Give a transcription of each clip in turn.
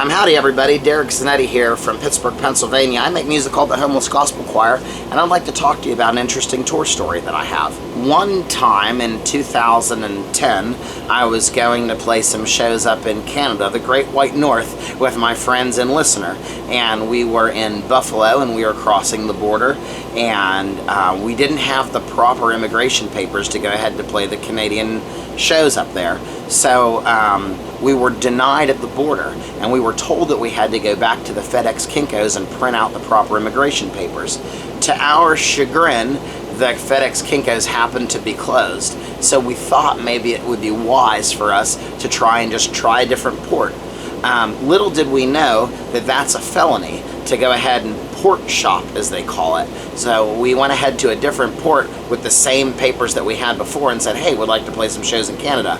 Howdy everybody, Derek Zanetti here from Pittsburgh, Pennsylvania. I make music called the Homeless Gospel Choir, and I'd like to talk to you about an interesting tour story that I have. One time in 2010, I was going to play some shows up in Canada, the Great White North, with my friends and listener. And we were in Buffalo and we were crossing the border, and we didn't have the proper immigration papers to go ahead to play the Canadian shows up there. So we were denied at the border, and we were told that we had to go back to the FedEx Kinkos and print out the proper immigration papers. To our chagrin, the FedEx Kinkos happened to be closed, so we thought maybe it would be wise for us to try a different port. Little did we know that that's a felony, to go ahead and port shop, as they call it. So we went ahead to a different port with the same papers that we had before and said, hey, we'd like to play some shows in Canada.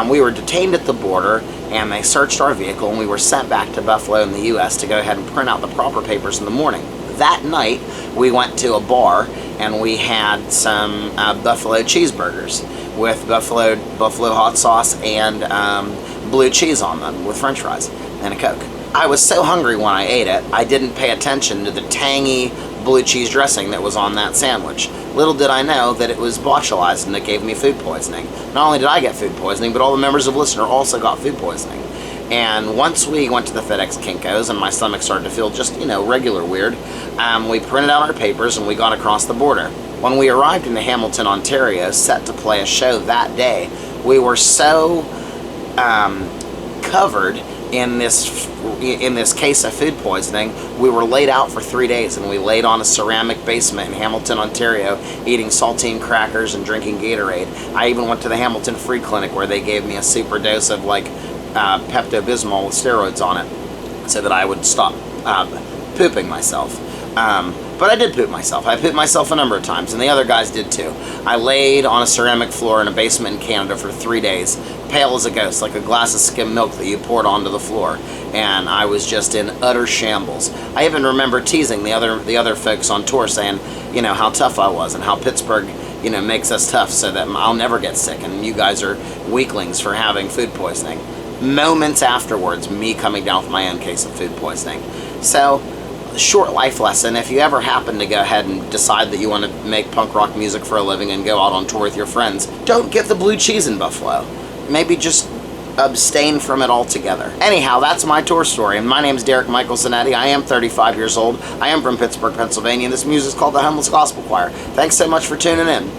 We were detained at the border, and they searched our vehicle, and we were sent back to Buffalo in the U.S. to go ahead and print out the proper papers in the morning. That night, we went to a bar, and we had some buffalo cheeseburgers with buffalo hot sauce and blue cheese on them with french fries and a Coke. I was so hungry when I ate it, I didn't pay attention to the tangy blue cheese dressing that was on that sandwich. Little did I know that it was botulinized and it gave me food poisoning. Not only did I get food poisoning, but all the members of Listener also got food poisoning. And once we went to the FedEx Kinkos and my stomach started to feel just, regular weird, we printed out our papers and we got across the border. When we arrived in Hamilton, Ontario, set to play a show that day, we were so covered in this case of food poisoning, we were laid out for 3 days, and we laid on a ceramic basement in Hamilton, Ontario, eating saltine crackers and drinking Gatorade. I even went to the Hamilton Free Clinic, where they gave me a super dose of Pepto-Bismol with steroids on it, so that I would stop pooping myself. But I did poop myself. I pooped myself a number of times, and the other guys did too. I laid on a ceramic floor in a basement in Canada for 3 days, pale as a ghost, like a glass of skim milk that you poured onto the floor, and I was just in utter shambles. I even remember teasing the other folks on tour, saying, how tough I was and how Pittsburgh, makes us tough so that I'll never get sick, and you guys are weaklings for having food poisoning. Moments afterwards, me coming down with my own case of food poisoning. So, short life lesson: if you ever happen to go ahead and decide that you want to make punk rock music for a living and go out on tour with your friends, don't get the blue cheese in Buffalo. Maybe just abstain from it altogether. Anyhow, that's my tour story, and my name's Derek Michael Zanetti. I am 35 years old. I am from Pittsburgh, Pennsylvania, and this music is called the Homeless Gospel Choir. Thanks so much for tuning in.